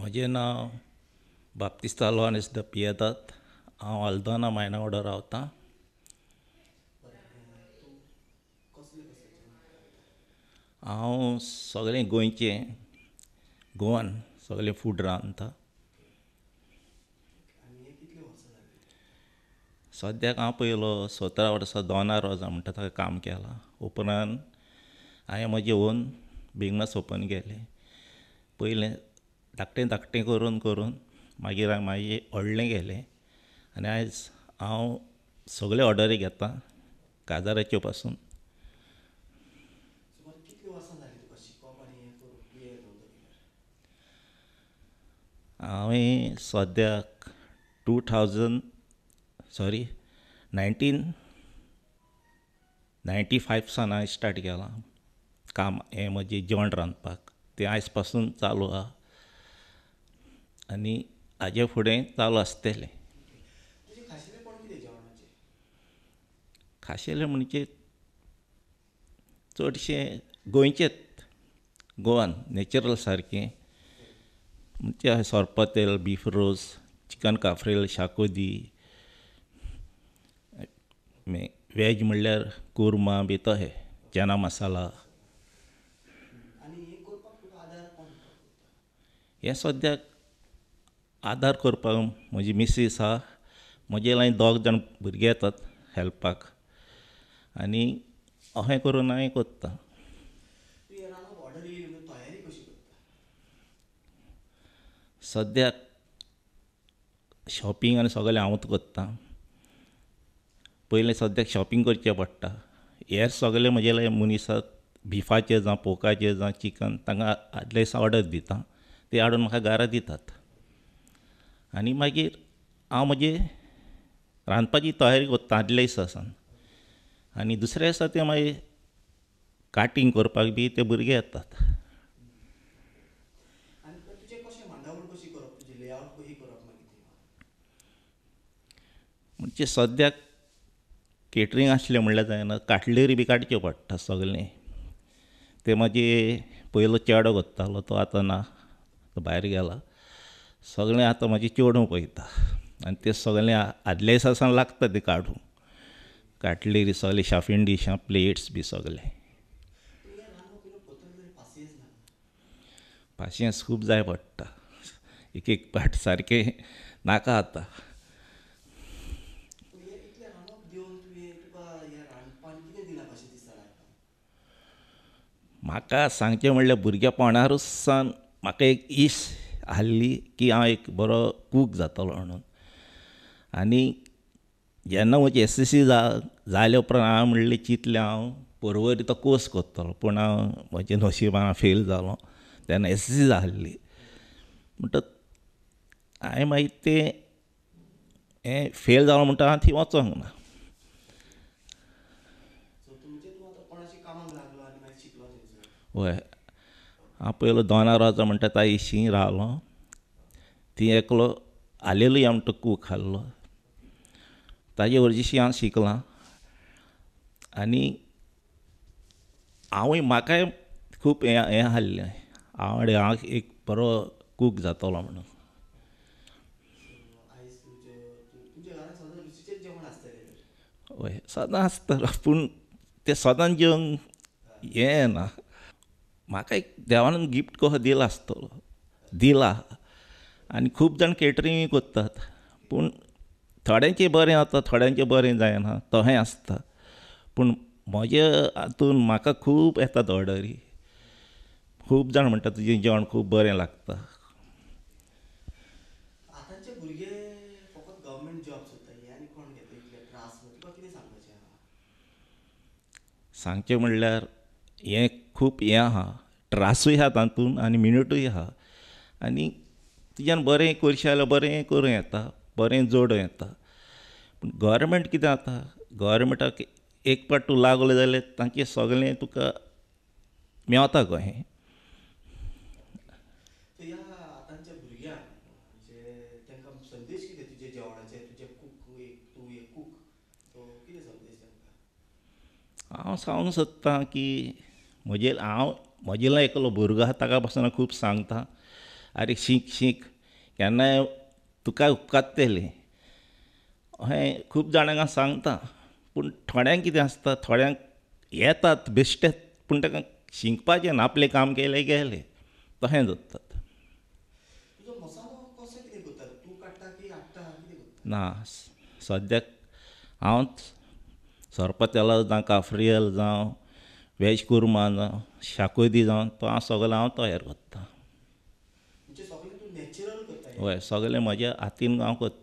म्हजें नांव बाप्तिस्ता लोहानीस द पियेतात. हांव आल्दोना मायना रावतां. हांव सगळें गोंयचें गोवन सगळें फूड रांदतां. सद्याक हांव पयलो 17 वर्सां दोना रोजा म्हणटा थंय काम केलां. उपरांत हांवें म्हजें ओन बिजनस ओपन केलें. पयलें धाकटें धाकटें करून करून मागीर हांवें मागीर व्हडलें केलें आनी आयज हांव सगळे ऑर्डरी घेतां काजाराच्यो पासून. हांवें सद्याक 1995 सावन हांवें स्टार्ट केलां काम हें म्हजें जेवण रांदपाक. तें आयज पासून चालू आहा आनी हाजे फुडें चालू आसतलें. खाशेलें म्हणजे चडशें गोंयचेंच गोवन नॅचरल सारकें म्हणजे सोरपोतेल, बीफ रोस, चिकन काफ्रियल, शाकोती, वॅज म्हणल्यार कुर्मा बी तशें चना मसाला. हें सद्याक आदार करपाक म्हजी मिसीस आहा. म्हजे लायक 2 जाण भुरगे येतात हेल्पाक आनी अशें करून हांवें करतां. सद्याक शॉपिंग आनी सगळें हांवूच करतां. पयलें सद्याक शॉपिंग करचें पडटा. हेर सगळें म्हजे लायक मनीस आसात बिफाचें जावं पोकाचें जावं चिकन तांकां आदले दिसा ऑर्डर दितां. ते हाडून म्हाका घरा दितात आनी मागीर हांव म्हजी रांदपाची तयारी करतां आदले दिसा सावन. आनी दुसऱ्या दिसा तें मागीर काटींग करपाक बी ते भुरगे येतात. म्हणजे सद्याक केटरींग आसलें म्हणल्यार जायना. काटलेरी बी काडच्यो पडटा सगळें. ते म्हाजे पयलो चेडो करतालो तो आतां ना, तो भायर गेला. सगळें आतां म्हाजी चेडूं पळयता आनी तें सगळें आदल्या दिसा सावन लागता तें काडूंक. काटलेरी सगळें शाफीन डिशां प्लेट्स बी सगळें. पाशियेंस खूब जाय पडटा. एक एक पाट सारकें नाका जाता. म्हाका सांगचें म्हणल्यार भुरगेपणारूच सावन म्हाका एक इश आसली की हांव एक बरो कूक जातलो म्हणून. आनी जेन्ना म्हजी एस.एस.सी. जाले उपरांत हांवें म्हणलें चिंतलें हांव पर्वरी तो कोर्स करतलों. पूण हांव म्हजें नशिबान फेल जालों. तेन्ना एस.एस.सी. आसली म्हणटच हांवें मागीर तें हें फेल जालो म्हणटा हांव थंय वचोंक ना. हय, हांव पयलो दोना रोजा म्हणटा त्या इश्शीं रावलो. थंय एकलो हालेलुया म्हणटा कूक आसलो. ताजे वरवीं हांव शिकलां आनी हांवूय म्हाकाय खूब हें आसलें हांव एक बरो कूक जातलो म्हणून. हय सदां आसता पूण तें सदां जेवंक हें येना. म्हाका एक देवान गिफ्ट कसो दिला आसतलो, दिला. आनी खूब जाण केटरिंगूय करतात पूण थोड्यांचें बरें जाता थोड्यांचें बरें जायना तशें आसता. पूण म्हज्या हातून म्हाका खूब येतात ऑर्डरी. खूब जाण म्हणटा तुजें जेवण खूब बरें लागता. सांगचें म्हणल्यार हें खूब हें आहा, त्रासूय आहा तातूंत आनी मिनटूय आहा. आनी तुज्यान बरें करशें जाल्यार बरें करूं येता, बरें जोडूं येता. पूण गव्हर्मेंट कितें जाता, गव्हर्मेंटाक एक पाट तूं लागलो जाल्यार तांचें सगळें तुका मेवता कशें. हांव सांगूंक सोदतां की म्हजे लायक एकलो भुरगो आहा ताका पासून हांव खूब सांगतां आरे शीक शीक केन्नाय तुका उपकारतलें अशें खूब जाणांक हांव सांगता. पूण थोड्यांक कितें आसता, थोड्यांक येतात बेश्टेच पूण ताका शिंकपाचें ना, आपलें काम केलें गेलें तशें जाता. तुजो मसालो कसो कितें करता, तूं काडटा की हाडटा कितें करता? ना सद्याक हांवच सोरपोतेला जावं काफ्रियल जावं वॅज कुर्मा जावं शाकोती जावं तो हांव सगळो हांव तयार करतां. म्हणजे सगळें तूं नॅचरल करता हें? हय सगळें म्हज्या हातीन हांव करतां.